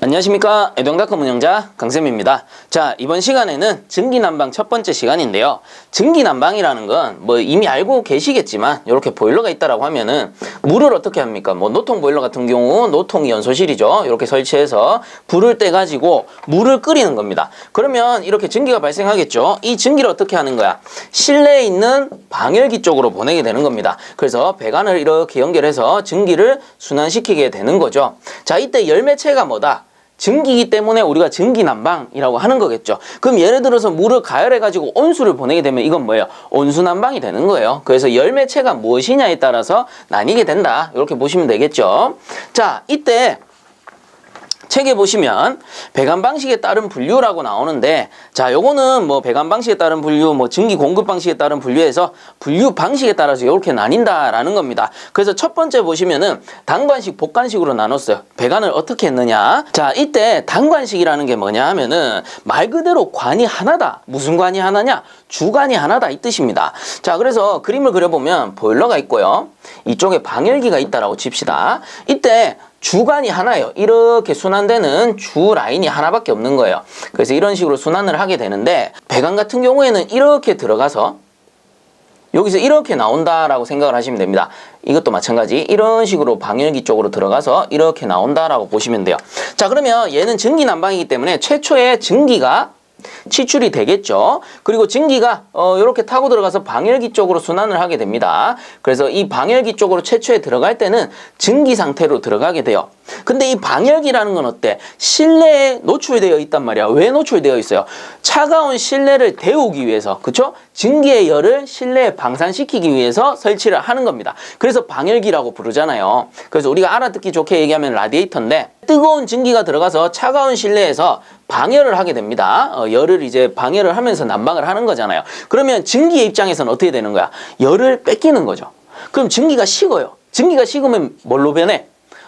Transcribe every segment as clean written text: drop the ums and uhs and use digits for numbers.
안녕하십니까. 애동닷컴 운영자 강쌤입니다. 자, 이번 시간에는 전기난방 첫 번째 시간인데요. 전기난방이라는 건 뭐 이미 알고 계시겠지만 이렇게 보일러가 있다라고 하면은 물을 어떻게 합니까? 뭐 노통 보일러 같은 경우 노통 연소실이죠. 이렇게 설치해서 불을 떼 가지고 물을 끓이는 겁니다. 그러면 이렇게 전기가 발생하겠죠. 이 전기를 어떻게 하는 거야? 실내에 있는 방열기 쪽으로 보내게 되는 겁니다. 그래서 배관을 이렇게 연결해서 전기를 순환시키게 되는 거죠. 자, 이때 열매체가 뭐다? 전기이기 때문에 우리가 전기난방이라고 하는 거겠죠. 그럼 예를 들어서 물을 가열해가지고 온수를 보내게 되면 이건 뭐예요? 온수난방이 되는 거예요. 그래서 열매체가 무엇이냐에 따라서 나뉘게 된다. 이렇게 보시면 되겠죠. 자, 이때 책에 보시면 배관 방식에 따른 분류라고 나오는데, 자, 요거는 뭐 배관 방식에 따른 분류, 뭐 전기 공급 방식에 따른 분류에서 분류 방식에 따라서 이렇게 나뉜다라는 겁니다. 그래서 첫 번째 보시면은 단관식, 복관식으로 나눴어요. 배관을 어떻게 했느냐? 자, 이때 단관식이라는 게 뭐냐 하면은 말 그대로 관이 하나다. 무슨 관이 하나냐? 주관이 하나다 이 뜻입니다. 자, 그래서 그림을 그려보면 보일러가 있고요. 이쪽에 방열기가 있다라고 칩시다. 이때 주관이 하나예요. 이렇게 순환되는 주 라인이 하나밖에 없는 거예요. 그래서 이런 식으로 순환을 하게 되는데, 배관 같은 경우에는 이렇게 들어가서 여기서 이렇게 나온다라고 생각을 하시면 됩니다. 이것도 마찬가지 이런 식으로 방열기 쪽으로 들어가서 이렇게 나온다라고 보시면 돼요. 자, 그러면 얘는 전기난방이기 때문에 최초에 전기가 치출이 되겠죠. 그리고 전기가 이렇게 타고 들어가서 방열기 쪽으로 순환을 하게 됩니다. 그래서 이 방열기 쪽으로 최초에 들어갈 때는 전기 상태로 들어가게 돼요. 근데 이 방열기라는 건 어때? 실내에 노출되어 있단 말이야. 왜 노출되어 있어요? 차가운 실내를 데우기 위해서, 그쵸? 전기의 열을 실내에 방산시키기 위해서 설치를 하는 겁니다. 그래서 방열기라고 부르잖아요. 그래서 우리가 알아듣기 좋게 얘기하면 라디에이터인데, 뜨거운 전기가 들어가서 차가운 실내에서 방열을 하게 됩니다. 열을 이제 방열을 하면서 난방을 하는 거잖아요. 그러면 전기의 입장에서는 어떻게 되는 거야? 열을 뺏기는 거죠. 그럼 전기가 식어요. 전기가 식으면 뭘로 변해?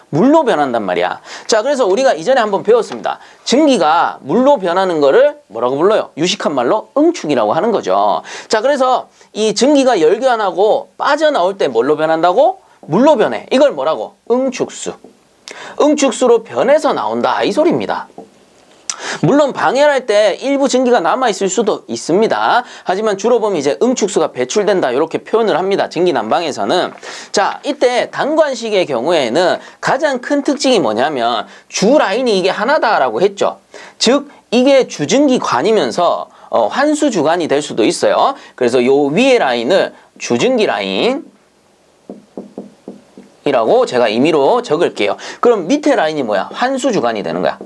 물로 변한단 말이야. 자, 그래서 우리가 이전에 한번 배웠습니다. 전기가 물로 변하는 거를 뭐라고 불러요? 유식한 말로 응축이라고 하는 거죠. 자, 그래서 이 전기가 열교환하고 빠져나올 때 뭘로 변한다고? 물로 변해. 이걸 뭐라고? 응축수. 응축수로 변해서 나온다 이 소리입니다. 물론 방열할 때 일부 전기가 남아있을 수도 있습니다. 하지만 주로 보면 이제 응축수가 배출된다 이렇게 표현을 합니다. 전기난방에서는. 자, 이때 단관식의 경우에는 가장 큰 특징이 뭐냐면 주 라인이 이게 하나다라고 했죠. 즉 이게 주전기관이면서 환수주관이 될 수도 있어요. 그래서 요 위에 라인을 주전기 라인 이라고 제가 임의로 적을게요. 그럼 밑에 라인이 뭐야? 환수주관이 되는 거야.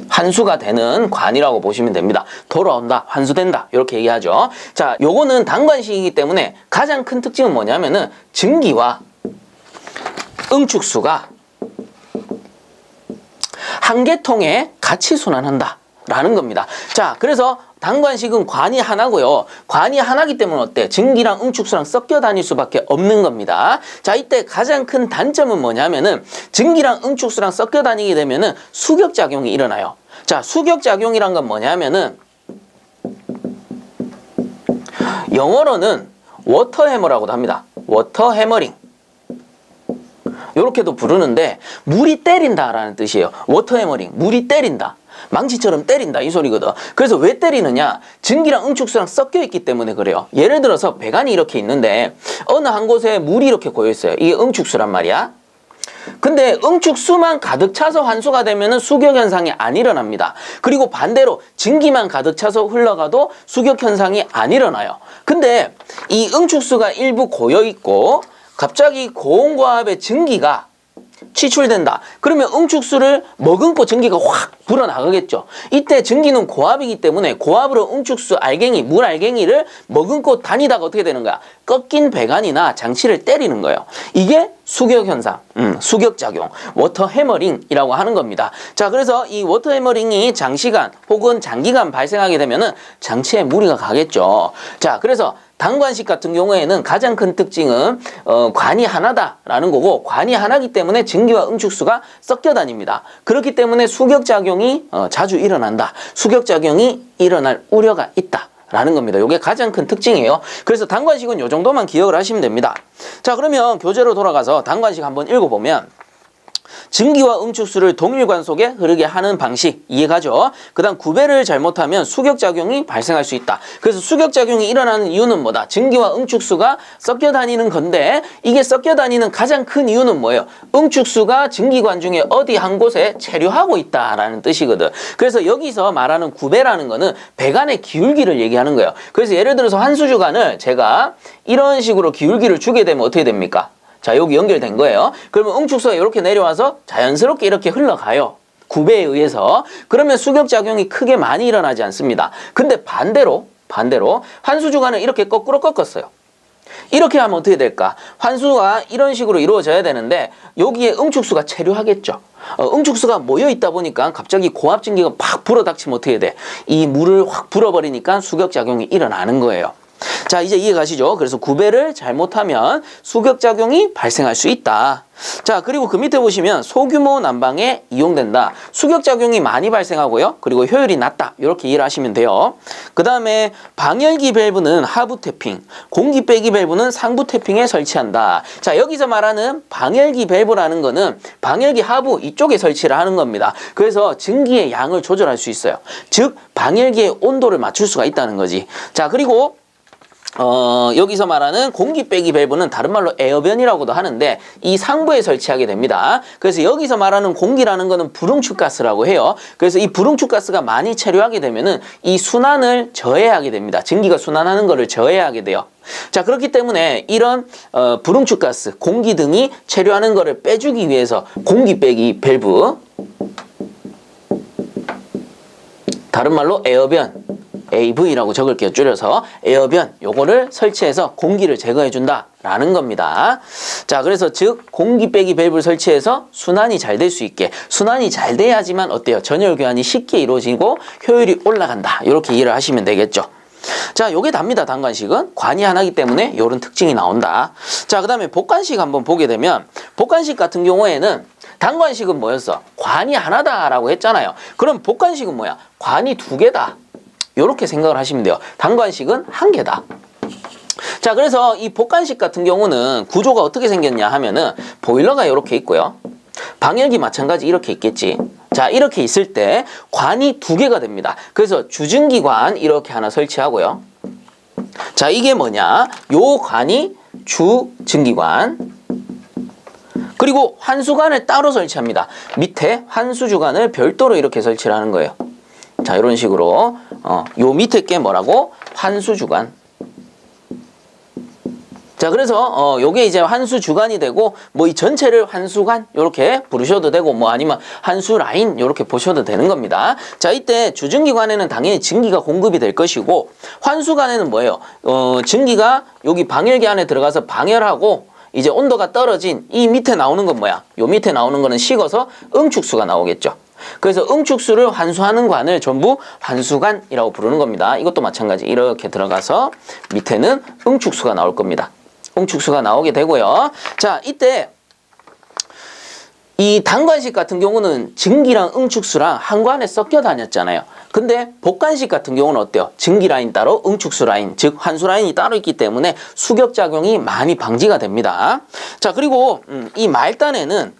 환수가 되는 관이라고 보시면 됩니다. 돌아온다, 환수된다 이렇게 얘기하죠. 자, 요거는 단관식이기 때문에 가장 큰 특징은 뭐냐면은 전기와 응축수가 한 개통에 같이 순환한다 라는 겁니다. 자, 그래서 단관식은 관이 하나고요. 관이 하나기 때문에 어때? 전기랑 응축수랑 섞여 다닐 수밖에 없는 겁니다. 자, 이때 가장 큰 단점은 뭐냐면은 전기랑 응축수랑 섞여 다니게 되면은 수격작용이 일어나요. 자, 수격작용이란 건 뭐냐면은 영어로는 워터 해머라고도 합니다. 워터 해머링. 이렇게도 부르는데 물이 때린다라는 뜻이에요. 워터 해머링. 물이 때린다. 망치처럼 때린다 이 소리거든. 그래서 왜 때리느냐? 전기랑 응축수랑 섞여 있기 때문에 그래요. 예를 들어서 배관이 이렇게 있는데 어느 한 곳에 물이 이렇게 고여 있어요. 이게 응축수란 말이야. 근데 응축수만 가득 차서 환수가 되면은 수격 현상이 안 일어납니다. 그리고 반대로 전기만 가득 차서 흘러가도 수격 현상이 안 일어나요. 근데 이 응축수가 일부 고여 있고 갑자기 고온고압의 전기가 치출된다. 그러면 응축수를 머금고 전기가 확 불어나가겠죠. 이때 전기는 고압이기 때문에 고압으로 응축수 알갱이, 물 알갱이를 머금고 다니다가 어떻게 되는 거야? 꺾인 배관이나 장치를 때리는 거예요. 이게 수격현상, 수격작용, 워터 해머링이라고 하는 겁니다. 자, 그래서 이 워터 해머링이 장시간 혹은 장기간 발생하게 되면은 장치에 무리가 가겠죠. 자, 그래서 단관식 같은 경우에는 가장 큰 특징은 관이 하나다라는 거고, 관이 하나이기 때문에 전기와 응축수가 섞여 다닙니다. 그렇기 때문에 수격작용이 자주 일어난다. 수격작용이 일어날 우려가 있다. 라는 겁니다. 이게 가장 큰 특징이에요. 그래서 단관식은 이 정도만 기억을 하시면 됩니다. 자, 그러면 교재로 돌아가서 단관식 한번 읽어보면 증기와 응축수를 동일 관속에 흐르게 하는 방식 이해가죠? 그 다음 구배를 잘못하면 수격작용이 발생할 수 있다. 그래서 수격작용이 일어나는 이유는 뭐다? 증기와 응축수가 섞여 다니는 건데 이게 섞여 다니는 가장 큰 이유는 뭐예요? 응축수가 증기관 중에 어디 한 곳에 체류하고 있다라는 뜻이거든. 그래서 여기서 말하는 구배라는 거는 배관의 기울기를 얘기하는 거예요. 그래서 예를 들어서 환수주관을 제가 이런 식으로 기울기를 주게 되면 어떻게 됩니까? 자, 여기 연결된 거예요. 그러면 응축수가 이렇게 내려와서 자연스럽게 이렇게 흘러가요. 구배에 의해서. 그러면 수격작용이 크게 많이 일어나지 않습니다. 근데 반대로 환수주관을 이렇게 거꾸로 꺾었어요. 이렇게 하면 어떻게 될까? 환수가 이런 식으로 이루어져야 되는데 여기에 응축수가 체류하겠죠. 응축수가 모여있다 보니까 갑자기 고압증기가 팍 불어닥치면 어떻게 돼? 이 물을 확 불어버리니까 수격작용이 일어나는 거예요. 자, 이제 이해 가시죠? 그래서 구배를 잘못하면 수격작용이 발생할 수 있다. 자, 그리고 그 밑에 보시면 소규모 난방에 이용된다. 수격작용이 많이 발생하고요. 그리고 효율이 낮다. 이렇게 이해를 하시면 돼요. 그 다음에 방열기 밸브는 하부 태핑, 공기 빼기 밸브는 상부 태핑에 설치한다. 자, 여기서 말하는 방열기 밸브라는 거는 방열기 하부 이쪽에 설치를 하는 겁니다. 그래서 증기의 양을 조절할 수 있어요. 즉, 방열기의 온도를 맞출 수가 있다는 거지. 자, 그리고 여기서 말하는 공기 빼기 밸브는 다른 말로 에어변이라고도 하는데 이 상부에 설치하게 됩니다. 그래서 여기서 말하는 공기라는 거는 불응축가스라고 해요. 그래서 이 불응축가스가 많이 체류하게 되면은 이 순환을 저해하게 됩니다. 증기가 순환하는 거를 저해하게 돼요. 자, 그렇기 때문에 이런 불응축가스, 공기 등이 체류하는 거를 빼주기 위해서 공기 빼기 밸브, 다른 말로 에어변, AV라고 적을게요. 줄여서 에어변 요거를 설치해서 공기를 제거해준다 라는 겁니다. 자, 그래서 즉 공기 빼기 밸브를 설치해서 순환이 잘 될 수 있게, 순환이 잘 돼야지만 어때요? 전열 교환이 쉽게 이루어지고 효율이 올라간다. 이렇게 이해를 하시면 되겠죠. 자, 요게 답니다. 단관식은 관이 하나이기 때문에 요런 특징이 나온다. 자, 그 다음에 복관식 한번 보게 되면 복관식 같은 경우에는 단관식은 뭐였어? 관이 하나다라고 했잖아요. 그럼 복관식은 뭐야? 관이 두 개다. 이렇게 생각을 하시면 돼요. 단관식은 한 개다. 자, 그래서 이 복관식 같은 경우는 구조가 어떻게 생겼냐 하면은 보일러가 이렇게 있고요. 방열기 마찬가지 이렇게 있겠지. 자, 이렇게 있을 때 관이 두 개가 됩니다. 그래서 주증기관 이렇게 하나 설치하고요. 자, 이게 뭐냐? 요 관이 주증기관. 그리고 환수관을 따로 설치합니다. 밑에 환수주관을 별도로 이렇게 설치를 하는 거예요. 자, 이런 식으로 요 밑에 게 뭐라고? 환수주관. 자, 그래서 요게 이제 환수주관이 되고 뭐 이 전체를 환수관 이렇게 부르셔도 되고 뭐 아니면 환수라인 이렇게 보셔도 되는 겁니다. 자, 이때 주증기관에는 당연히 증기가 공급이 될 것이고 환수관에는 뭐예요? 증기가 여기 방열기 안에 들어가서 방열하고 이제 온도가 떨어진 이 밑에 나오는 건 뭐야? 요 밑에 나오는 거는 식어서 응축수가 나오겠죠. 그래서 응축수를 환수하는 관을 전부 환수관이라고 부르는 겁니다. 이것도 마찬가지 이렇게 들어가서 밑에는 응축수가 나올 겁니다. 응축수가 나오게 되고요. 자, 이때 이 단관식 같은 경우는 증기랑 응축수랑 한 관에 섞여 다녔잖아요. 근데 복관식 같은 경우는 어때요? 증기 라인 따로 응축수 라인, 즉 환수 라인이 따로 있기 때문에 수격작용이 많이 방지가 됩니다. 자, 그리고 이 말단에는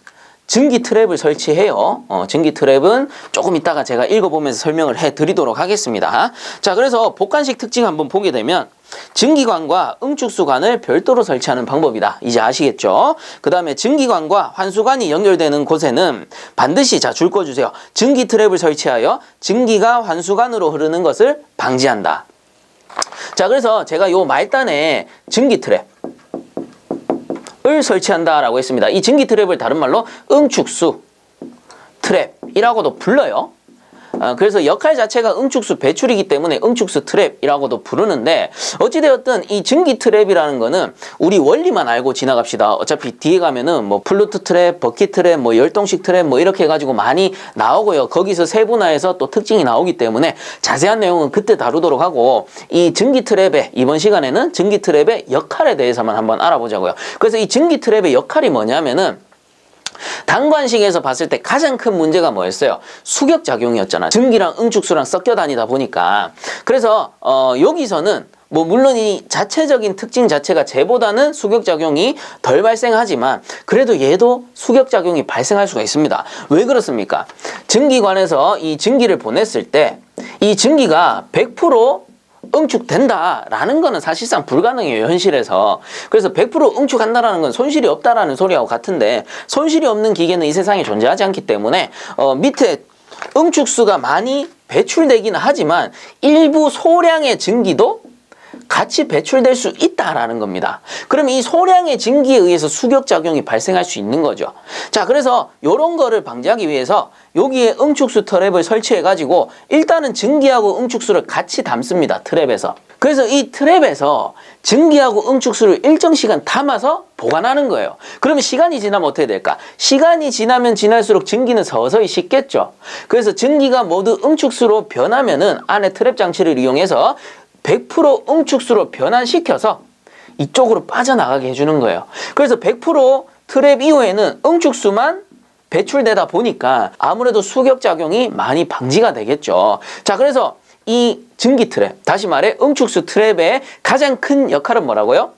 증기 트랩을 설치해요. 증기 트랩은 조금 이따가 제가 읽어보면서 설명을 해드리도록 하겠습니다. 자, 그래서 복관식 특징 한번 보게 되면 증기관과 응축수관을 별도로 설치하는 방법이다. 이제 아시겠죠? 그 다음에 증기관과 환수관이 연결되는 곳에는 반드시 자, 줄 꺼주세요. 증기 트랩을 설치하여 증기가 환수관으로 흐르는 것을 방지한다. 자, 그래서 제가 요 말단에 증기 트랩 을 설치한다라고 했습니다. 이 증기 트랩을 다른 말로 응축수 트랩이라고도 불러요. 그래서 역할 자체가 응축수 배출이기 때문에 응축수 트랩이라고도 부르는데 어찌되었든 이 증기 트랩이라는 거는 우리 원리만 알고 지나갑시다. 어차피 뒤에 가면은 뭐 플루트 트랩, 버킷 트랩, 뭐 열동식 트랩 뭐 이렇게 해가지고 많이 나오고요. 거기서 세분화해서 또 특징이 나오기 때문에 자세한 내용은 그때 다루도록 하고 이 증기 트랩의 이번 시간에는 증기 트랩의 역할에 대해서만 한번 알아보자고요. 그래서 이 증기 트랩의 역할이 뭐냐면은 단관식에서 봤을 때 가장 큰 문제가 뭐였어요? 수격작용이었잖아. 증기랑 응축수랑 섞여 다니다 보니까. 그래서 여기서는 뭐 물론 이 자체적인 특징 자체가 쟤보다는 수격작용이 덜 발생하지만 그래도 얘도 수격작용이 발생할 수가 있습니다. 왜 그렇습니까? 증기관에서 이 증기를 보냈을 때 이 증기가 100% 응축된다라는 거는 사실상 불가능해요, 현실에서. 그래서 100% 응축한다라는 건 손실이 없다라는 소리하고 같은데 손실이 없는 기계는 이 세상에 존재하지 않기 때문에 밑에 응축수가 많이 배출되기는 하지만 일부 소량의 증기도 같이 배출될 수 있다라는 겁니다. 그럼 이 소량의 증기에 의해서 수격작용이 발생할 수 있는 거죠. 자, 그래서 이런 거를 방지하기 위해서 여기에 응축수 트랩을 설치해가지고 일단은 증기하고 응축수를 같이 담습니다. 트랩에서. 그래서 이 트랩에서 증기하고 응축수를 일정 시간 담아서 보관하는 거예요. 그러면 시간이 지나면 어떻게 될까? 시간이 지나면 지날수록 증기는 서서히 식겠죠. 그래서 증기가 모두 응축수로 변하면은 안에 트랩 장치를 이용해서 100% 응축수로 변환시켜서 이쪽으로 빠져나가게 해주는 거예요. 그래서 100% 트랩 이후에는 응축수만 배출되다 보니까 아무래도 수격작용이 많이 방지가 되겠죠. 자, 그래서 이 증기 트랩, 다시 말해 응축수 트랩의 가장 큰 역할은 뭐라고요?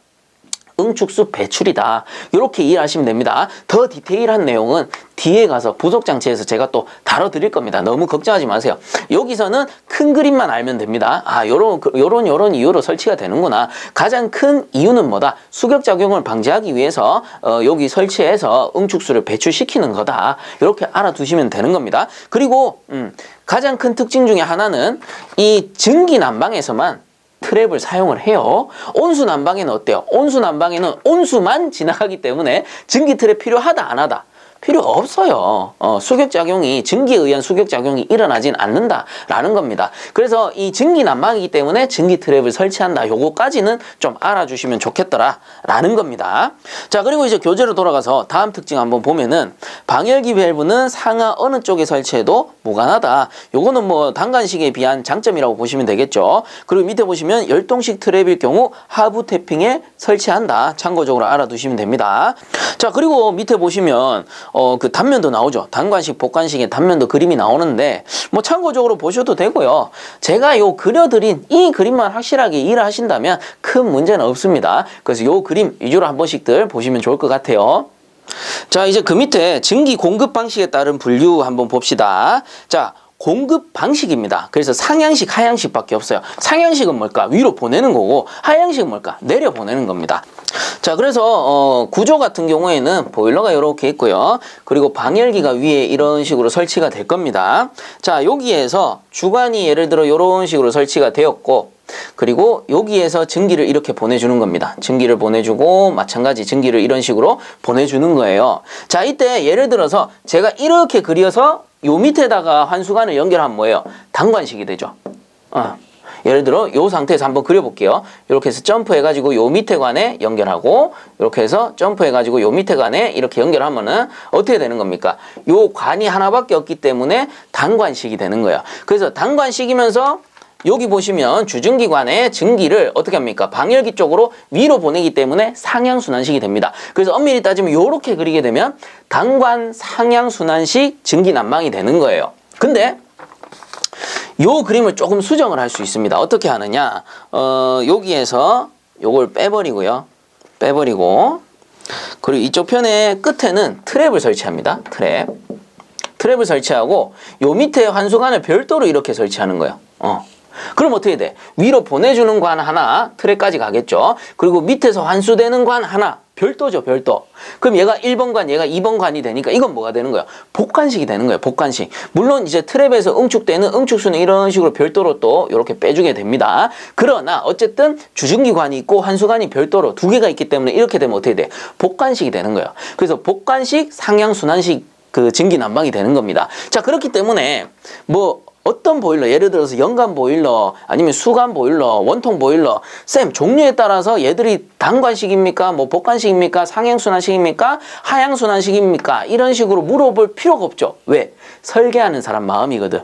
응축수 배출이다. 이렇게 이해하시면 됩니다. 더 디테일한 내용은 뒤에 가서 부속장치에서 제가 또 다뤄드릴 겁니다. 너무 걱정하지 마세요. 여기서는 큰 그림만 알면 됩니다. 아, 요런 이유로 설치가 되는구나. 가장 큰 이유는 뭐다? 수격작용을 방지하기 위해서 여기 설치해서 응축수를 배출시키는 거다. 이렇게 알아두시면 되는 겁니다. 그리고 가장 큰 특징 중에 하나는 이 증기 난방에서만 트랩을 사용을 해요. 온수 난방에는 어때요? 온수 난방에는 온수만 지나가기 때문에 증기 트랩 필요하다 안 하다? 필요 없어요. 수격작용이 증기에 의한 수격작용이 일어나진 않는다라는 겁니다. 그래서 이 증기 난방이기 때문에 증기 트랩을 설치한다. 요거까지는 좀 알아주시면 좋겠더라라는 겁니다. 자, 그리고 이제 교재로 돌아가서 다음 특징 한번 보면은 방열기 밸브는 상하 어느 쪽에 설치해도 무관하다. 요거는 뭐 단관식에 비한 장점이라고 보시면 되겠죠. 그리고 밑에 보시면 열동식 트랩일 경우 하부 태핑에 설치한다. 참고적으로 알아두시면 됩니다. 자, 그리고 밑에 보시면 그 단면도 나오죠. 단관식, 복관식의 단면도 그림이 나오는데 뭐 참고적으로 보셔도 되고요. 제가 요 그려드린 이 그림만 확실하게 이해를 하신다면 큰 문제는 없습니다. 그래서 요 그림 위주로 한 번씩들 보시면 좋을 것 같아요. 자, 이제 그 밑에 증기 공급 방식에 따른 분류 한번 봅시다. 자, 공급 방식입니다. 그래서 상향식, 하향식밖에 없어요. 상향식은 뭘까? 위로 보내는 거고 하향식은 뭘까? 내려 보내는 겁니다. 자, 그래서 구조 같은 경우에는 보일러가 이렇게 있고요. 그리고 방열기가 위에 이런 식으로 설치가 될 겁니다. 자, 여기에서 주관이 예를 들어 이런 식으로 설치가 되었고 그리고 여기에서 증기를 이렇게 보내주는 겁니다. 증기를 보내주고 마찬가지 증기를 이런 식으로 보내주는 거예요. 자, 이때 예를 들어서 제가 이렇게 그려서 요 밑에다가 환수관을 연결하면 뭐예요? 단관식이 되죠. 예를 들어 요 상태에서 한번 그려볼게요. 이렇게 해서 점프해가지고 요 밑에 관에 연결하고 이렇게 해서 점프해가지고 요 밑에 관에 이렇게 연결하면은 어떻게 되는 겁니까? 요 관이 하나밖에 없기 때문에 단관식이 되는 거예요. 그래서 단관식이면서 여기 보시면 주증기관의 증기를 어떻게 합니까? 방열기 쪽으로 위로 보내기 때문에 상향순환식이 됩니다. 그래서 엄밀히 따지면 이렇게 그리게 되면 단관 상향순환식 증기난방이 되는 거예요. 근데 요 그림을 조금 수정을 할 수 있습니다. 어떻게 하느냐? 여기에서 요걸 빼버리고요. 빼버리고 그리고 이쪽 편의 끝에는 트랩을 설치합니다. 트랩을 설치하고 요 밑에 환수관을 별도로 이렇게 설치하는 거예요. 그럼 어떻게 돼? 위로 보내주는 관 하나, 트랩까지 가겠죠. 그리고 밑에서 환수되는 관 하나, 별도죠, 별도. 그럼 얘가 1번 관, 얘가 2번 관이 되니까 이건 뭐가 되는 거예요? 복관식이 되는 거예요, 복관식. 물론 이제 트랩에서 응축되는 응축수는 이런 식으로 별도로 또 이렇게 빼주게 됩니다. 그러나 어쨌든 주증기관이 있고 환수관이 별도로 두 개가 있기 때문에 이렇게 되면 어떻게 돼? 복관식이 되는 거예요. 그래서 복관식, 상향순환식 그 증기난방이 되는 겁니다. 자, 그렇기 때문에 뭐 어떤 보일러, 예를 들어서 연간 보일러, 아니면 수간 보일러, 원통 보일러, 쌤 종류에 따라서 얘들이 단관식입니까? 뭐 복관식입니까? 상향순환식입니까? 하향순환식입니까? 이런 식으로 물어볼 필요가 없죠. 왜? 설계하는 사람 마음이거든.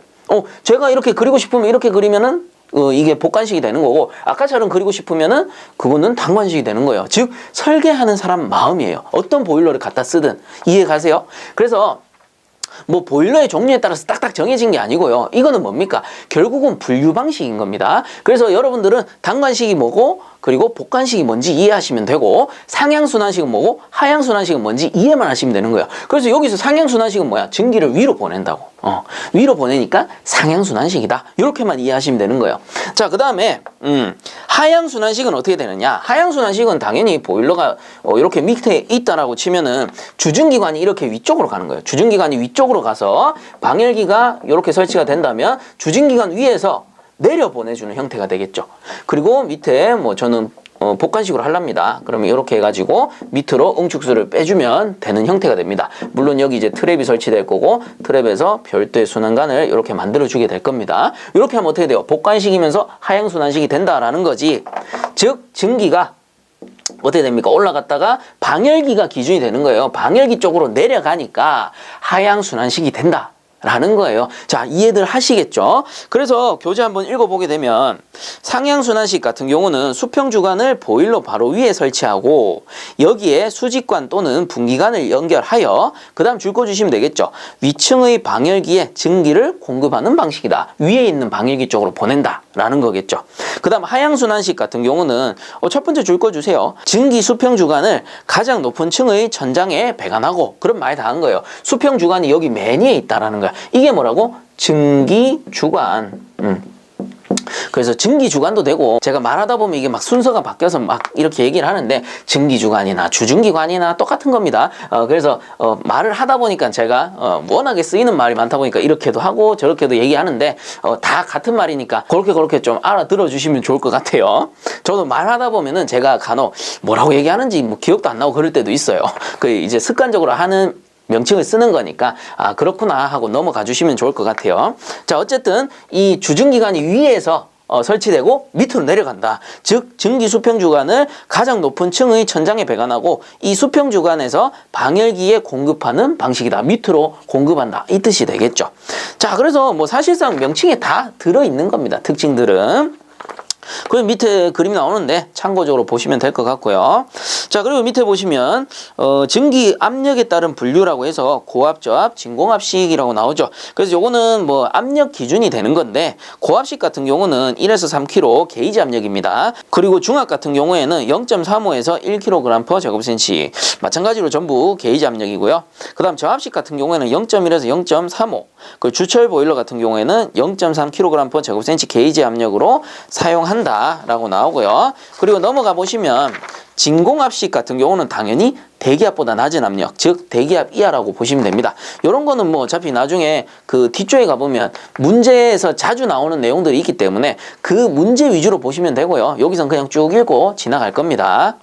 제가 이렇게 그리고 싶으면 이렇게 그리면은 이게 복관식이 되는 거고 아까처럼 그리고 싶으면은 그거는 단관식이 되는 거예요. 즉 설계하는 사람 마음이에요. 어떤 보일러를 갖다 쓰든 이해 가세요? 그래서 뭐 보일러의 종류에 따라서 딱딱 정해진 게 아니고요. 이거는 뭡니까? 결국은 분류 방식인 겁니다. 그래서 여러분들은 단관식이 뭐고 그리고 복관식이 뭔지 이해하시면 되고 상향순환식은 뭐고 하향순환식은 뭔지 이해만 하시면 되는 거예요. 그래서 여기서 상향순환식은 뭐야? 증기를 위로 보낸다고. 위로 보내니까 상향순환식이다. 이렇게만 이해하시면 되는 거예요. 자, 그 다음에 하향순환식은 어떻게 되느냐? 하향순환식은 당연히 보일러가 이렇게 밑에 있다라고 치면은 주증기관이 이렇게 위쪽으로 가는 거예요. 주증기관이 위쪽으로 가서 방열기가 이렇게 설치가 된다면 주증기관 위에서 내려 보내주는 형태가 되겠죠. 그리고 밑에 뭐 저는 복관식으로 하랍니다. 그러면 이렇게 해가지고 밑으로 응축수를 빼주면 되는 형태가 됩니다. 물론 여기 이제 트랩이 설치될 거고 트랩에서 별도의 순환관을 이렇게 만들어주게 될 겁니다. 이렇게 하면 어떻게 돼요? 복관식이면서 하향순환식이 된다라는 거지. 즉 증기가 어떻게 됩니까? 올라갔다가 방열기가 기준이 되는 거예요. 방열기 쪽으로 내려가니까 하향순환식이 된다. 라는 거예요. 자, 이해들 하시겠죠? 그래서 교재 한번 읽어보게 되면 상향순환식 같은 경우는 수평주관을 보일러 바로 위에 설치하고 여기에 수직관 또는 분기관을 연결하여 그 다음 줄 거 주시면 되겠죠. 위층의 방열기에 증기를 공급하는 방식이다. 위에 있는 방열기 쪽으로 보낸다. 라는 거겠죠. 그 다음 하향순환식 같은 경우는 첫 번째 줄 거 주세요. 증기 수평주관을 가장 높은 층의 천장에 배관하고 그럼 말 다 한 거예요. 수평주관이 여기 맨 위에 있다라는 거야. 이게 뭐라고? 증기주관. 그래서 증기주관도 되고 제가 말하다 보면 이게 막 순서가 바뀌어서 막 이렇게 얘기를 하는데 증기주관이나 주증기관이나 똑같은 겁니다. 그래서 말을 하다 보니까 제가 워낙에 쓰이는 말이 많다 보니까 이렇게도 하고 저렇게도 얘기하는데 다 같은 말이니까 그렇게 좀 알아들어 주시면 좋을 것 같아요. 저도 말하다 보면은 제가 간혹 뭐라고 얘기하는지 뭐 기억도 안 나고 그럴 때도 있어요. 그 이제 습관적으로 하는 명칭을 쓰는 거니까 그렇구나 하고 넘어가 주시면 좋을 것 같아요. 자, 어쨌든 이 주증기관이 위에서 설치되고 밑으로 내려간다. 즉 증기 수평주관을 가장 높은 층의 천장에 배관하고 이 수평주관에서 방열기에 공급하는 방식이다. 밑으로 공급한다. 이 뜻이 되겠죠. 자, 그래서 뭐 사실상 명칭에 다 들어있는 겁니다. 특징들은. 그 밑에 그림이 나오는데 참고적으로 보시면 될 것 같고요. 자, 그리고 밑에 보시면 증기 압력에 따른 분류라고 해서 고압, 저압, 진공압식이라고 나오죠. 그래서 요거는 뭐 압력 기준이 되는 건데 고압식 같은 경우는 1에서 3kg 게이지 압력입니다. 그리고 중압 같은 경우에는 0.35에서 1kg/제곱센치 마찬가지로 전부 게이지 압력이고요. 그 다음 저압식 같은 경우에는 0.1에서 0.35 그 주철 보일러 같은 경우에는 0.3kg/제곱센치 게이지 압력으로 사용한다라고 나오고요. 그리고 넘어가 보시면 진공압식 같은 경우는 당연히 대기압보다 낮은 압력, 즉 대기압 이하라고 보시면 됩니다. 이런 거는 뭐 어차피 나중에 그 뒤쪽에 가보면 문제에서 자주 나오는 내용들이 있기 때문에 그 문제 위주로 보시면 되고요. 여기선 그냥 쭉 읽고 지나갈 겁니다.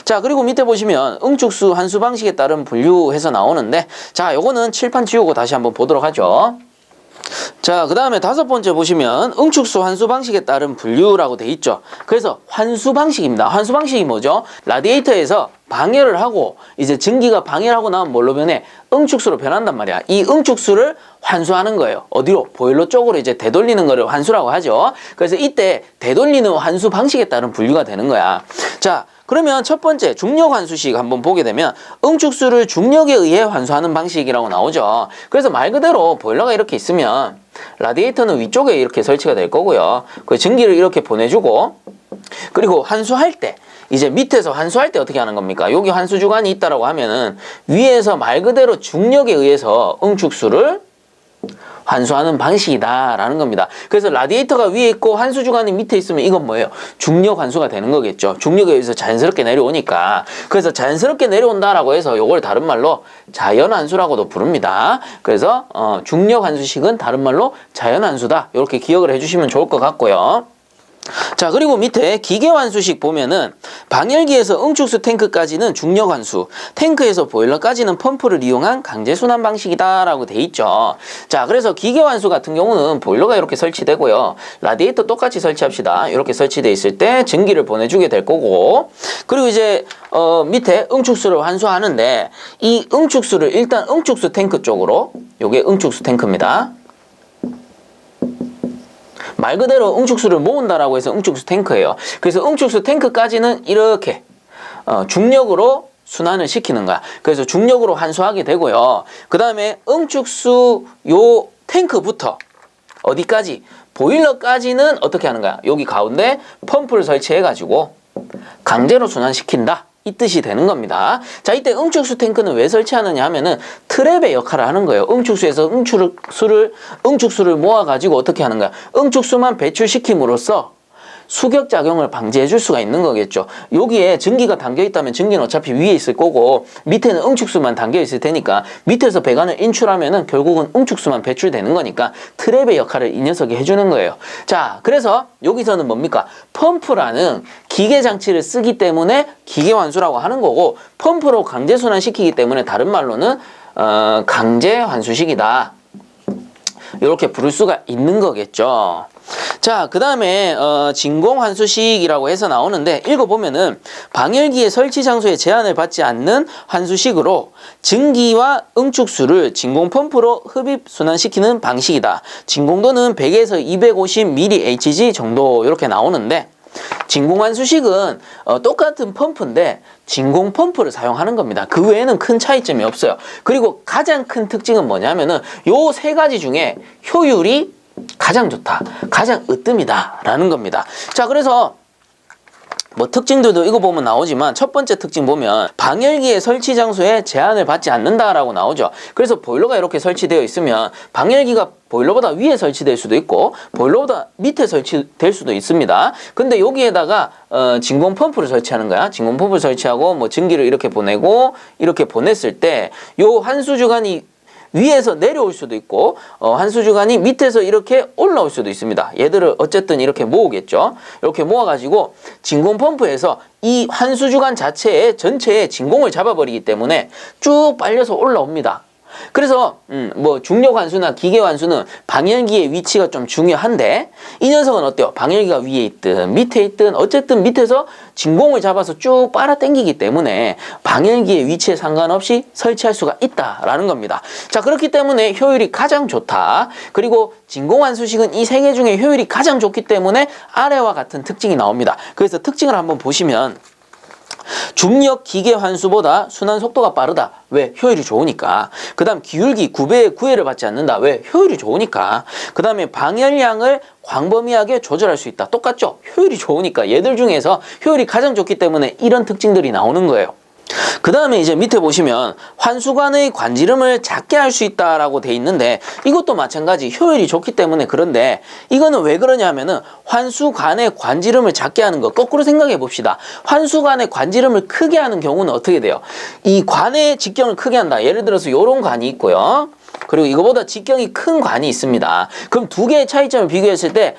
자, 그리고 밑에 보시면 응축수 환수 방식에 따른 분류해서 나오는데 자, 요거는 칠판 지우고 다시 한번 보도록 하죠. 자, 그 다음에 다섯 번째 보시면 응축수 환수 방식에 따른 분류라고 돼 있죠. 그래서 환수 방식입니다. 환수 방식이 뭐죠? 라디에이터에서 방열을 하고 이제 증기가 방열하고 나면 뭘로 변해? 응축수로 변한단 말이야. 이 응축수를 환수하는 거예요. 어디로? 보일러 쪽으로 이제 되돌리는 거를 환수라고 하죠. 그래서 이때 되돌리는 환수 방식에 따른 분류가 되는 거야. 자, 그러면 첫 번째 중력 환수식 한번 보게 되면 응축수를 중력에 의해 환수하는 방식이라고 나오죠. 그래서 말 그대로 보일러가 이렇게 있으면 라디에이터는 위쪽에 이렇게 설치가 될 거고요. 그 증기를 이렇게 보내주고 그리고 환수할 때 이제 밑에서 환수할 때 어떻게 하는 겁니까? 여기 환수 주관이 있다라고 하면은 위에서 말 그대로 중력에 의해서 응축수를 환수하는 방식이다라는 겁니다. 그래서 라디에이터가 위에 있고 환수 주관이 밑에 있으면 이건 뭐예요? 중력 환수가 되는 거겠죠. 중력에 의해서 자연스럽게 내려오니까. 그래서 자연스럽게 내려온다라고 해서 요걸 다른 말로 자연 환수라고도 부릅니다. 그래서 중력 환수식은 다른 말로 자연 환수다. 이렇게 기억을 해주시면 좋을 것 같고요. 자, 그리고 밑에 기계 환수식 보면은 방열기에서 응축수 탱크까지는 중력 환수, 탱크에서 보일러까지는 펌프를 이용한 강제 순환 방식이다 라고 돼 있죠. 자, 그래서 기계 환수 같은 경우는 보일러가 이렇게 설치되고요. 라디에이터 똑같이 설치합시다. 이렇게 설치돼 있을 때 증기를 보내주게 될 거고, 그리고 이제 밑에 응축수를 환수하는데 이 응축수를 일단 응축수 탱크 쪽으로, 요게 응축수 탱크입니다. 말 그대로 응축수를 모은다라고 해서 응축수 탱크예요. 그래서 응축수 탱크까지는 이렇게 중력으로 순환을 시키는 거야. 그래서 중력으로 환수하게 되고요. 그 다음에 응축수 요 탱크부터 어디까지? 보일러까지는 어떻게 하는 거야? 여기 가운데 펌프를 설치해가지고 강제로 순환시킨다. 이 뜻이 되는 겁니다. 자, 이때 응축수 탱크는 왜 설치하느냐 하면은 트랩의 역할을 하는 거예요. 응축수에서 응축수를 모아가지고 어떻게 하는 거야? 응축수만 배출시킴으로써 수격작용을 방지해 줄 수가 있는 거겠죠. 여기에 전기가 담겨 있다면 전기는 어차피 위에 있을 거고 밑에는 응축수만 담겨 있을 테니까 밑에서 배관을 인출하면은 결국은 응축수만 배출되는 거니까 트랩의 역할을 이 녀석이 해주는 거예요. 자, 그래서 여기서는 뭡니까? 펌프라는 기계 장치를 쓰기 때문에 기계 환수라고 하는 거고, 펌프로 강제 순환시키기 때문에 다른 말로는 강제 환수식이다. 이렇게 부를 수가 있는 거겠죠. 자, 그 다음에 진공 환수식이라고 해서 나오는데 읽어보면은 방열기의 설치 장소에 제한을 받지 않는 환수식으로 증기와 응축수를 진공 펌프로 흡입 순환시키는 방식이다. 진공도는 100에서 250mHz 정도 이렇게 나오는데, 진공 환수식은 똑같은 펌프인데 진공 펌프를 사용하는 겁니다. 그 외에는 큰 차이점이 없어요. 그리고 가장 큰 특징은 뭐냐면은 요 세 가지 중에 효율이 가장 좋다, 가장 으뜸이다 라는 겁니다. 자, 그래서 뭐 특징들도 이거 보면 나오지만 첫 번째 특징 보면 방열기의 설치 장소에 제한을 받지 않는다라고 나오죠. 그래서 보일러가 이렇게 설치되어 있으면 방열기가 보일러보다 위에 설치될 수도 있고 보일러보다 밑에 설치될 수도 있습니다. 근데 여기에다가 진공 펌프를 설치하는 거야. 진공 펌프를 설치하고 뭐 전기를 이렇게 보내고 이렇게 보냈을 때 요 환수 주간이 위에서 내려올 수도 있고 환수 주간이 밑에서 이렇게 올라올 수도 있습니다. 얘들을 어쨌든 이렇게 모으겠죠. 이렇게 모아가지고 진공 펌프에서 이 환수 주간 자체에 전체에 진공을 잡아버리기 때문에 쭉 빨려서 올라옵니다. 그래서 뭐 중력 환수나 기계 환수는 방열기의 위치가 좀 중요한데 이 녀석은 어때요? 방열기가 위에 있든 밑에 있든 어쨌든 밑에서 진공을 잡아서 쭉 빨아당기기 때문에 방열기의 위치에 상관없이 설치할 수가 있다라는 겁니다. 자, 그렇기 때문에 효율이 가장 좋다. 그리고 진공 환수식은 이 세 개 중에 효율이 가장 좋기 때문에 아래와 같은 특징이 나옵니다. 그래서 특징을 한번 보시면 중력 기계 환수보다 순환 속도가 빠르다. 왜? 효율이 좋으니까. 그 다음 기울기 9배의 구애를 받지 않는다. 왜? 효율이 좋으니까. 그 다음에 방열량을 광범위하게 조절할 수 있다. 똑같죠? 효율이 좋으니까. 얘들 중에서 효율이 가장 좋기 때문에 이런 특징들이 나오는 거예요. 그 다음에 이제 밑에 보시면 환수관의 관지름을 작게 할 수 있다라고 돼 있는데 이것도 마찬가지 효율이 좋기 때문에 그런데 이거는 왜 그러냐 하면은 환수관의 관지름을 작게 하는 거 거꾸로 생각해 봅시다. 환수관의 관지름을 크게 하는 경우는 어떻게 돼요? 이 관의 직경을 크게 한다. 예를 들어서 요런 관이 있고요. 그리고 이거보다 직경이 큰 관이 있습니다. 그럼 두 개의 차이점을 비교했을 때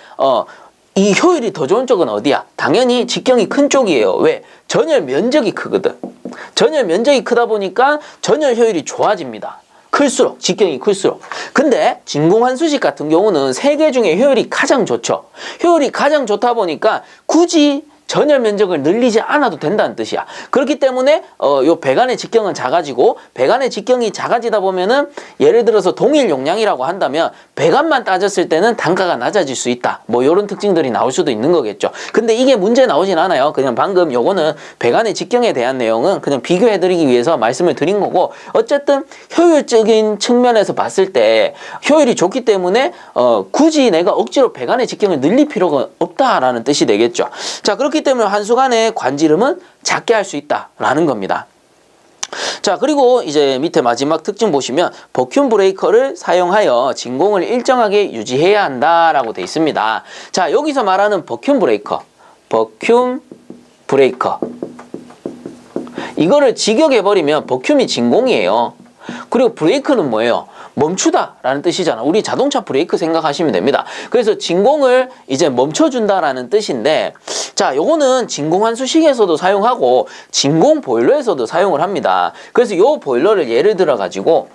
이 효율이 더 좋은 쪽은 어디야? 당연히 직경이 큰 쪽이에요. 왜? 전열 면적이 크거든. 전열 면적이 크다 보니까 전열 효율이 좋아집니다. 클수록, 직경이 클수록. 근데 진공환수식 같은 경우는 세 개 중에 효율이 가장 좋죠. 효율이 가장 좋다 보니까 굳이 전열 면적을 늘리지 않아도 된다는 뜻이야. 그렇기 때문에 요 배관의 직경은 작아지고 배관의 직경이 작아지다 보면은 예를 들어서 동일 용량이라고 한다면 배관만 따졌을 때는 단가가 낮아질 수 있다. 뭐 요런 특징들이 나올 수도 있는 거겠죠. 근데 이게 문제 나오진 않아요. 그냥 방금 요거는 배관의 직경에 대한 내용은 그냥 비교해 드리기 위해서 말씀을 드린 거고 어쨌든 효율적인 측면에서 봤을 때 효율이 좋기 때문에 굳이 내가 억지로 배관의 직경을 늘릴 필요가 없다라는 뜻이 되겠죠. 자, 그렇기 때문에 환수관의 관지름은 작게 할 수 있다라는 겁니다. 자, 그리고 이제 밑에 마지막 특징 보시면 버큐um 브레이커를 사용하여 진공을 일정하게 유지해야 한다라고 돼 있습니다. 자, 여기서 말하는 버큐um 브레이커 이거를 직역해버리면 버큐um이 진공이에요. 그리고 브레이크는 뭐예요? 멈추다라는 뜻이잖아. 우리 자동차 브레이크 생각하시면 됩니다. 그래서 진공을 이제 멈춰준다라는 뜻인데 자, 요거는 진공환수식에서도 사용하고 진공 보일러에서도 사용을 합니다. 그래서 요 보일러를 예를 들어 가지고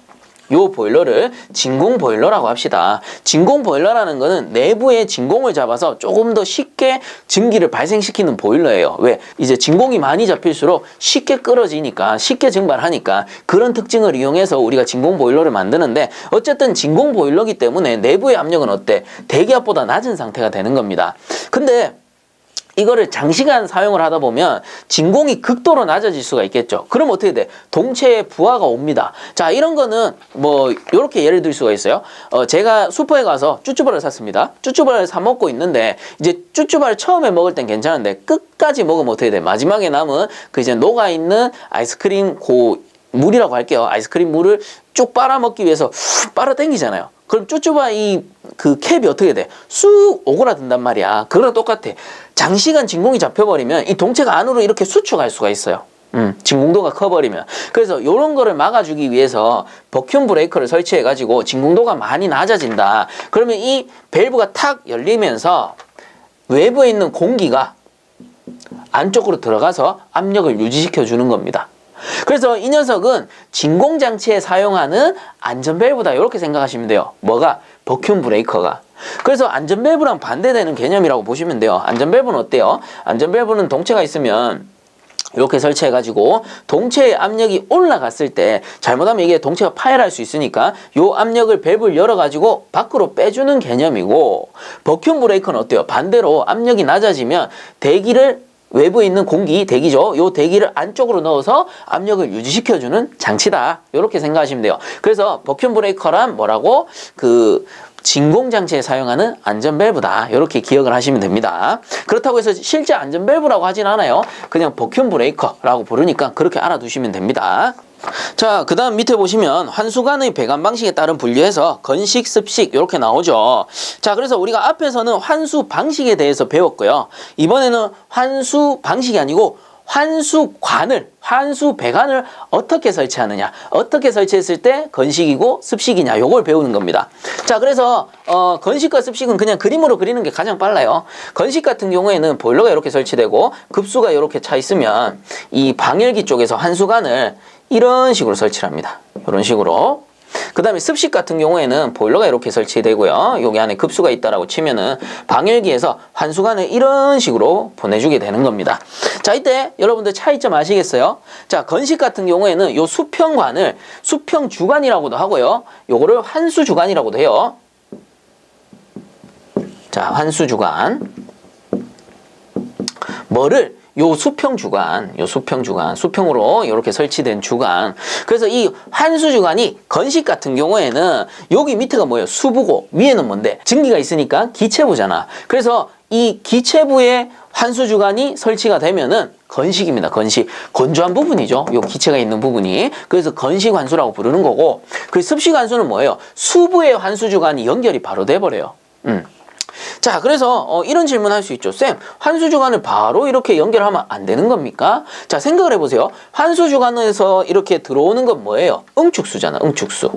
요 보일러를 진공 보일러라고 합시다. 진공 보일러라는 거는 내부에 진공을 잡아서 조금 더 쉽게 증기를 발생시키는 보일러예요. 왜? 이제 진공이 많이 잡힐수록 쉽게 끓어지니까 쉽게 증발하니까 그런 특징을 이용해서 우리가 진공 보일러를 만드는데 어쨌든 진공 보일러기 때문에 내부의 압력은 어때? 대기압보다 낮은 상태가 되는 겁니다. 근데 이거를 장시간 사용을 하다 보면 진공이 극도로 낮아질 수가 있겠죠. 그럼 어떻게 돼? 동체에 부하가 옵니다. 자, 이런 거는 뭐 이렇게 예를 들 수가 있어요. 제가 슈퍼에 가서 쭈쭈바를 샀습니다. 쭈쭈바를 사 먹고 있는데 이제 쭈쭈바를 처음에 먹을 땐 괜찮은데 끝까지 먹으면 어떻게 돼? 마지막에 남은 그 이제 녹아 있는 아이스크림 물이라고 할게요. 아이스크림 물을 쭉 빨아먹기 위해서 빨아 당기잖아요. 그럼 쭈쭈바 그 캡이 어떻게 돼? 쑥 오그라든단 말이야. 그거랑 똑같아. 장시간 진공이 잡혀버리면 이 동체가 안으로 이렇게 수축할 수가 있어요. 진공도가 커버리면. 그래서 이런 거를 막아주기 위해서 버큐움 브레이커를 설치해가지고 진공도가 많이 낮아진다. 그러면 이 밸브가 탁 열리면서 외부에 있는 공기가 안쪽으로 들어가서 압력을 유지시켜 주는 겁니다. 그래서 이 녀석은 진공장치에 사용하는 안전밸브다 이렇게 생각하시면 돼요. 뭐가? 버큐움 브레이커가. 그래서 안전밸브랑 반대되는 개념이라고 보시면 돼요. 안전밸브는 어때요? 안전밸브는 동체가 있으면 이렇게 설치해가지고 동체의 압력이 올라갔을 때 잘못하면 이게 동체가 파열할 수 있으니까 이 압력을 밸브를 열어가지고 밖으로 빼주는 개념이고, 버큐움 브레이커는 어때요? 반대로 압력이 낮아지면 외부에 있는 공기, 대기죠. 요 대기를 안쪽으로 넣어서 압력을 유지시켜주는 장치다. 이렇게 생각하시면 돼요. 그래서 버큐움 브레이커란 뭐라고? 진공장치에 사용하는 안전밸브다. 이렇게 기억을 하시면 됩니다. 그렇다고 해서 실제 안전밸브라고 하진 않아요. 그냥 버큐움 브레이커라고 부르니까 그렇게 알아두시면 됩니다. 자, 그 다음 밑에 보시면 환수관의 배관 방식에 따른 분류해서 건식, 습식 이렇게 나오죠. 자, 그래서 우리가 앞에서는 환수 방식에 대해서 배웠고요. 이번에는 환수 방식이 아니고 환수 배관을 어떻게 설치하느냐, 어떻게 설치했을 때 건식이고 습식이냐, 요걸 배우는 겁니다. 자, 그래서 건식과 습식은 그냥 그림으로 그리는 게 가장 빨라요. 건식 같은 경우에는 보일러가 이렇게 설치되고 급수가 이렇게 차 있으면 이 방열기 쪽에서 환수관을 이런 식으로 설치를 합니다. 이런 식으로. 그 다음에 습식 같은 경우에는 보일러가 이렇게 설치되고요. 여기 안에 급수가 있다라고 치면은 방열기에서 환수관을 이런 식으로 보내주게 되는 겁니다. 자, 이때 여러분들 차이점 아시겠어요? 자, 건식 같은 경우에는 요 수평관을 수평주관이라고도 하고요. 요거를 환수주관이라고도 해요. 자, 환수주관. 요 수평으로 이렇게 설치된 주관. 그래서 이 환수주관이 건식 같은 경우에는 여기 밑에가 뭐예요? 수부고 위에는 뭔데? 증기가 있으니까 기체부잖아. 그래서 이 기체부에 환수주관이 설치가 되면은 건식입니다. 건식. 건조한 부분이죠. 요 기체가 있는 부분이. 그래서 건식환수라고 부르는 거고, 그 습식환수는 뭐예요? 수부의 환수주관이 연결이 바로 돼버려요. 자, 그래서 이런 질문 할 수 있죠. 쌤, 환수주관을 바로 이렇게 연결하면 안 되는 겁니까? 자, 생각을 해보세요. 환수주관에서 이렇게 들어오는 건 뭐예요? 응축수잖아, 응축수.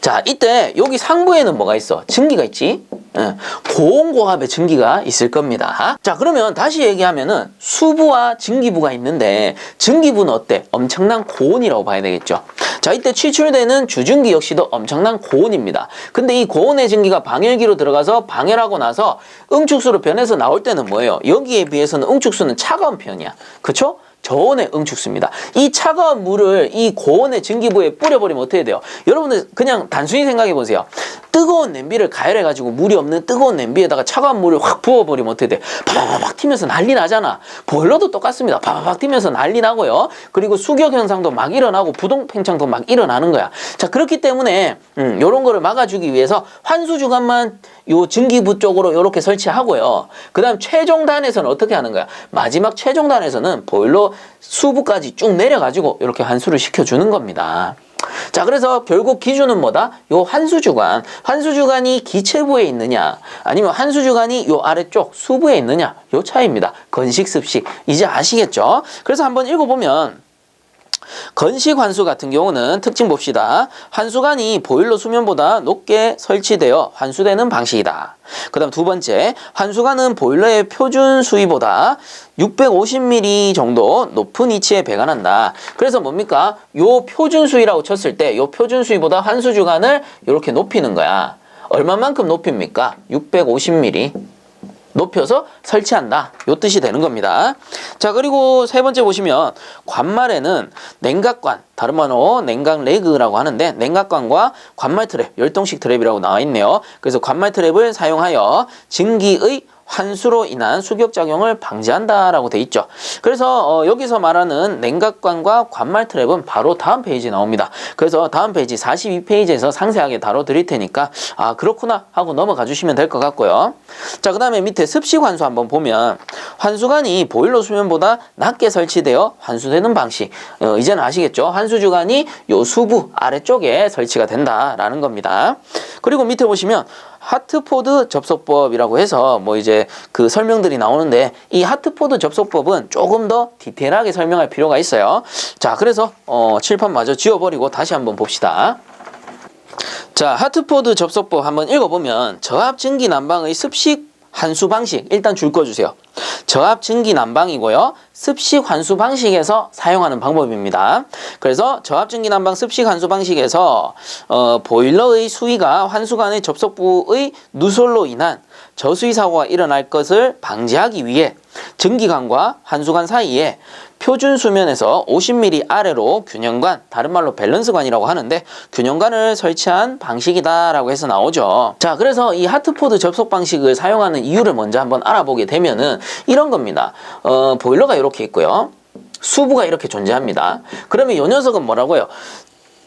자, 이때 여기 상부에는 뭐가 있어? 증기가 있지? 고온고압의 증기가 있을 겁니다. 자, 그러면 다시 얘기하면은 수부와 증기부가 있는데 증기부는 어때? 엄청난 고온이라고 봐야 되겠죠. 자, 이때 추출되는 주증기 역시도 엄청난 고온입니다. 근데 이 고온의 증기가 방열기로 들어가서 방열하고 나서 응축수로 변해서 나올 때는 뭐예요? 여기에 비해서는 응축수는 차가운 편이야. 그쵸? 저온의 응축수입니다. 이 차가운 물을 이 고온의 증기부에 뿌려버리면 어떻게 돼요? 여러분들 그냥 단순히 생각해 보세요. 뜨거운 냄비를 가열해가지고 물이 없는 뜨거운 냄비에다가 차가운 물을 확 부어버리면 어떻게 돼? 파바바박 튀면서 난리 나잖아. 보일러도 똑같습니다. 파바박 튀면서 난리 나고요. 그리고 수격 현상도 막 일어나고 부동 팽창도 막 일어나는 거야. 자, 그렇기 때문에 요런 거를 막아주기 위해서 환수주관만 요 증기부 쪽으로 이렇게 설치하고요. 그 다음 최종단에서는 어떻게 하는 거야? 마지막 최종단에서는 보일러 수부까지 쭉 내려가지고 이렇게 환수를 시켜주는 겁니다. 자, 그래서 결국 기준은 뭐다? 요 환수주관. 환수주관이 기체부에 있느냐, 아니면 환수주관이 요 아래쪽 수부에 있느냐, 요 차이입니다. 건식, 습식. 이제 아시겠죠? 그래서 한번 읽어보면, 건식 환수 같은 경우는 특징 봅시다. 환수관이 보일러 수면보다 높게 설치되어 환수되는 방식이다. 그 다음 두 번째, 환수관은 보일러의 표준 수위보다 650mm 정도 높은 위치에 배관한다. 그래서 뭡니까? 요 표준 수위라고 쳤을 때 요 표준 수위보다 환수주관을 이렇게 높이는 거야. 얼마만큼 높입니까? 650mm. 높여서 설치한다. 요 뜻이 되는 겁니다. 자, 그리고 세 번째 보시면 관말에는 냉각관, 다른 말로 냉각 레그라고 하는데 냉각관과 관말 트랩, 열동식 트랩이라고 나와 있네요. 그래서 관말 트랩을 사용하여 증기의 환수로 인한 수격작용을 방지한다라고 돼 있죠. 그래서 여기서 말하는 냉각관과 관말 트랩은 바로 다음 페이지에 나옵니다. 그래서 다음 페이지 42페이지에서 상세하게 다뤄드릴 테니까 아 그렇구나 하고 넘어가 주시면 될 것 같고요. 자, 그 다음에 밑에 습식 환수 한번 보면 환수관이 보일러 수면보다 낮게 설치되어 환수되는 방식, 이제는 아시겠죠? 환수주관이 요 수부 아래쪽에 설치가 된다라는 겁니다. 그리고 밑에 보시면 하트포드 접속법이라고 해서 뭐 이제 그 설명들이 나오는데 이 하트포드 접속법은 조금 더 디테일하게 설명할 필요가 있어요. 자, 그래서 칠판 마저 지워버리고 다시 한번 봅시다. 자, 하트포드 접속법 한번 읽어보면 저압 증기 난방의 습식 환수 방식 일단 줄 꺼주세요. 저압 증기 난방이고요. 습식 환수 방식에서 사용하는 방법입니다. 그래서 저압 증기 난방 습식 환수 방식에서 보일러의 수위가 환수관의 접속부의 누설로 인한 저수위 사고가 일어날 것을 방지하기 위해 증기관과 환수관 사이에 표준 수면에서 50mm 아래로 균형관, 다른 말로 밸런스관이라고 하는데 균형관을 설치한 방식이다라고 해서 나오죠. 자, 그래서 이 하트포드 접속 방식을 사용하는 이유를 먼저 한번 알아보게 되면은 이런 겁니다. 보일러가 이렇게 있고요. 수부가 이렇게 존재합니다. 그러면 이 녀석은 뭐라고요?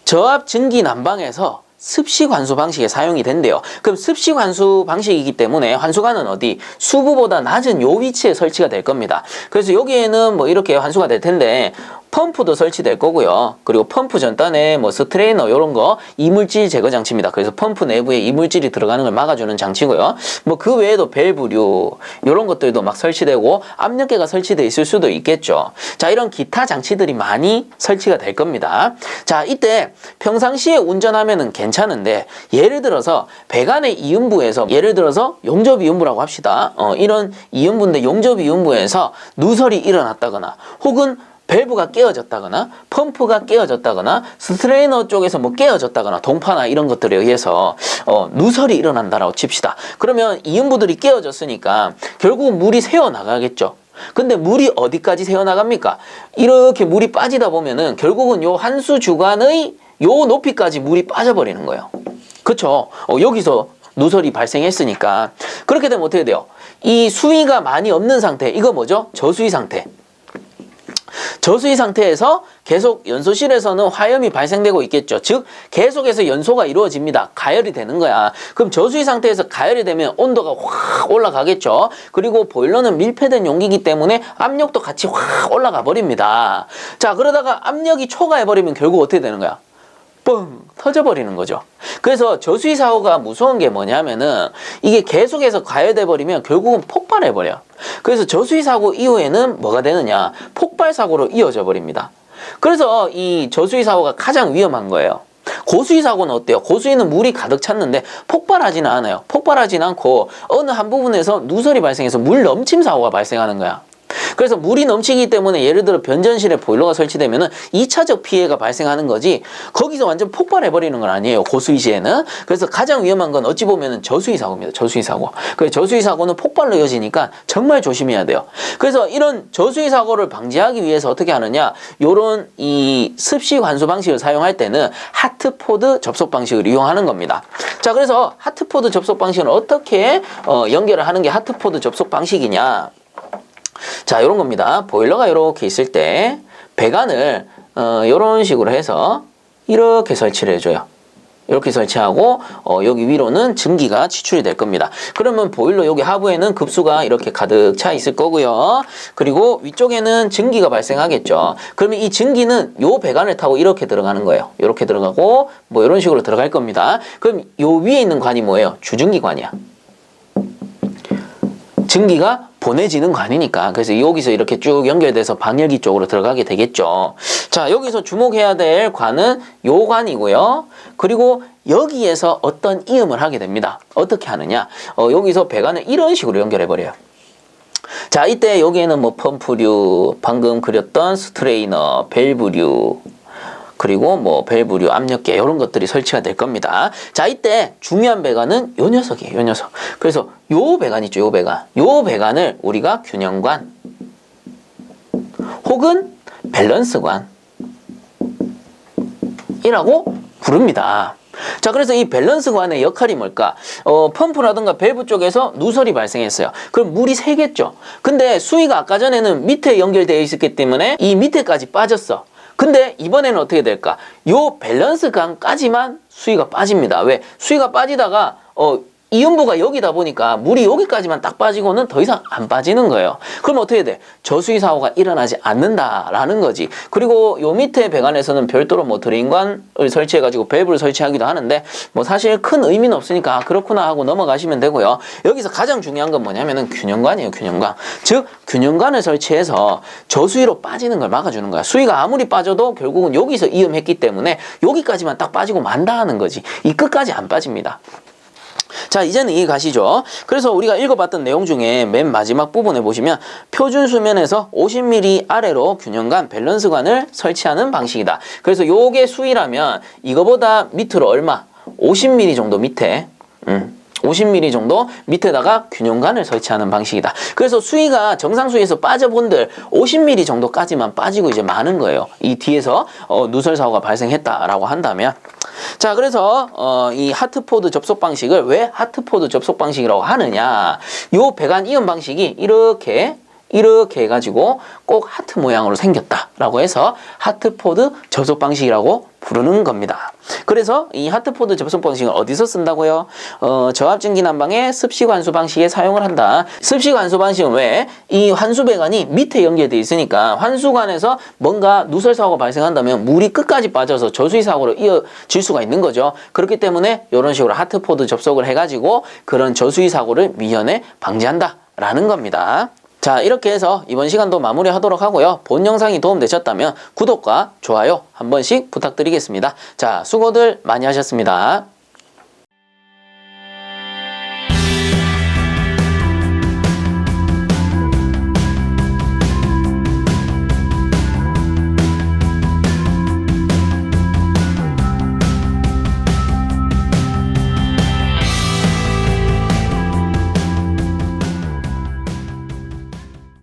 저압 증기 난방에서 습식 환수 방식에 사용이 된대요. 그럼 습식 환수 방식이기 때문에 환수관은 어디? 수부보다 낮은 요 위치에 설치가 될 겁니다. 그래서 여기에는 뭐 이렇게 환수가 될 텐데 펌프도 설치될 거고요. 그리고 펌프 전단에 뭐 스트레이너 이런 거 이물질 제거 장치입니다. 그래서 펌프 내부에 이물질이 들어가는 걸 막아주는 장치고요. 뭐 그 외에도 밸브류 이런 것들도 막 설치되고 압력계가 설치되어 있을 수도 있겠죠. 자, 이런 기타 장치들이 많이 설치가 될 겁니다. 자, 이때 평상시에 운전하면은 괜찮은데 예를 들어서 배관의 이음부에서 예를 들어서 용접 이음부라고 합시다. 이런 이음부인데 용접 이음부에서 누설이 일어났다거나 혹은 밸브가 깨어졌다거나 펌프가 깨어졌다거나 스트레이너 쪽에서 뭐 깨어졌다거나 동파나 이런 것들에 의해서 누설이 일어난다라고 칩시다. 그러면 이음부들이 깨어졌으니까 결국 물이 새어나가겠죠. 근데 물이 어디까지 새어나갑니까? 이렇게 물이 빠지다 보면은 결국은 요 환수 주관의 요 높이까지 물이 빠져버리는 거예요. 그쵸? 여기서 누설이 발생했으니까 그렇게 되면 어떻게 돼요? 이 수위가 많이 없는 상태, 이거 뭐죠? 저수위 상태. 저수위 상태에서 계속 연소실에서는 화염이 발생되고 있겠죠. 즉 계속해서 연소가 이루어집니다. 가열이 되는 거야. 그럼 저수위 상태에서 가열이 되면 온도가 확 올라가겠죠. 그리고 보일러는 밀폐된 용기이기 때문에 압력도 같이 확 올라가 버립니다. 자, 그러다가 압력이 초과해 버리면 결국 어떻게 되는 거야? 뻥 터져버리는 거죠. 그래서 저수위 사고가 무서운 게 뭐냐면은 이게 계속해서 가열돼 버리면 결국은 폭발해 버려. 그래서 저수위 사고 이후에는 뭐가 되느냐? 폭발 사고로 이어져 버립니다. 그래서 이 저수위 사고가 가장 위험한 거예요. 고수위 사고는 어때요? 고수위는 물이 가득 찼는데 폭발하지는 않아요. 폭발하지는 않고 어느 한 부분에서 누설이 발생해서 물 넘침 사고가 발생하는 거야. 그래서 물이 넘치기 때문에 예를 들어 변전실에 보일러가 설치되면은 2차적 피해가 발생하는 거지 거기서 완전 폭발해버리는 건 아니에요. 고수위 시에는. 그래서 가장 위험한 건 어찌 보면은 저수위 사고입니다. 저수위 사고. 그래서 저수위 사고는 폭발로 이어지니까 정말 조심해야 돼요. 그래서 이런 저수위 사고를 방지하기 위해서 어떻게 하느냐? 요런 이 습식 환수 방식을 사용할 때는 하트포드 접속 방식을 이용하는 겁니다. 자, 그래서 하트포드 접속 방식은 어떻게 연결을 하는 게 하트포드 접속 방식이냐? 자, 요런 겁니다. 보일러가 이렇게 있을 때 배관을 요런 식으로 해서 이렇게 설치를 해줘요. 이렇게 설치하고 여기 위로는 증기가 치출이 될 겁니다. 그러면 보일러 여기 하부에는 급수가 이렇게 가득 차 있을 거고요. 그리고 위쪽에는 증기가 발생하겠죠. 그러면 이 증기는 요 배관을 타고 이렇게 들어가는 거예요. 이렇게 들어가고 뭐 이런 식으로 들어갈 겁니다. 그럼 요 위에 있는 관이 뭐예요? 주증기관이야. 증기가 보내지는 관이니까. 그래서 여기서 이렇게 쭉 연결돼서 방열기 쪽으로 들어가게 되겠죠. 자, 여기서 주목해야 될 관은 요 관이고요. 그리고 여기에서 어떤 이음을 하게 됩니다. 어떻게 하느냐? 여기서 배관을 이런 식으로 연결해버려요. 자, 이때 여기에는 뭐 펌프류, 방금 그렸던 스트레이너, 밸브류, 그리고 뭐 밸브류, 압력계 이런 것들이 설치가 될 겁니다. 자, 이때 중요한 배관은 요 녀석이에요. 요 녀석. 그래서 요 배관 있죠. 요 배관. 요 배관을 우리가 균형관 혹은 밸런스관 이라고 부릅니다. 자, 그래서 이 밸런스관의 역할이 뭘까? 펌프라든가 밸브 쪽에서 누설이 발생했어요. 그럼 물이 새겠죠. 근데 수위가 아까 전에는 밑에 연결되어 있었기 때문에 이 밑에까지 빠졌어. 근데 이번에는 어떻게 될까? 요 밸런스관까지만 수위가 빠집니다. 왜? 수위가 빠지다가 이음부가 여기다 보니까 물이 여기까지만 딱 빠지고는 더 이상 안 빠지는 거예요. 그럼 어떻게 돼? 저수위 사고가 일어나지 않는다라는 거지. 그리고 요 밑에 배관에서는 별도로 뭐 드레인관을 설치해가지고 밸브를 설치하기도 하는데 뭐 사실 큰 의미는 없으니까 그렇구나 하고 넘어가시면 되고요. 여기서 가장 중요한 건 뭐냐면은 균형관이에요. 균형관. 즉 균형관을 설치해서 저수위로 빠지는 걸 막아주는 거야. 수위가 아무리 빠져도 결국은 여기서 이음했기 때문에 여기까지만 딱 빠지고 만다 하는 거지. 이 끝까지 안 빠집니다. 자, 이제는 이해 가시죠? 그래서 우리가 읽어봤던 내용 중에 맨 마지막 부분에 보시면 표준 수면에서 50mm 아래로 균형관, 밸런스관을 설치하는 방식이다. 그래서 요게 수위라면 이거보다 밑으로 얼마? 50mm 정도 밑에 50mm 정도 밑에다가 균형관을 설치하는 방식이다. 그래서 수위가 정상 수위에서 빠져본들 50mm 정도까지만 빠지고 이제 마는 거예요. 이 뒤에서 누설 사고가 발생했다라고 한다면. 자, 그래서 이 하트포드 접속 방식을 왜 하트포드 접속 방식이라고 하느냐? 요 배관 이음 방식이 이렇게 해가지고 꼭 하트 모양으로 생겼다라고 해서 하트포드 접속 방식이라고 부르는 겁니다. 그래서 이 하트포드 접속 방식을 어디서 쓴다고요? 저압증기 난방의 습식 환수 방식에 사용을 한다. 습식 환수 방식은 왜? 이 환수 배관이 밑에 연결되어 있으니까 환수관에서 뭔가 누설 사고가 발생한다면 물이 끝까지 빠져서 저수위 사고로 이어질 수가 있는 거죠. 그렇기 때문에 이런 식으로 하트포드 접속을 해가지고 그런 저수위 사고를 미연에 방지한다라는 겁니다. 자, 이렇게 해서 이번 시간도 마무리하도록 하고요. 본 영상이 도움되셨다면 구독과 좋아요 한 번씩 부탁드리겠습니다. 자, 수고들 많이 하셨습니다.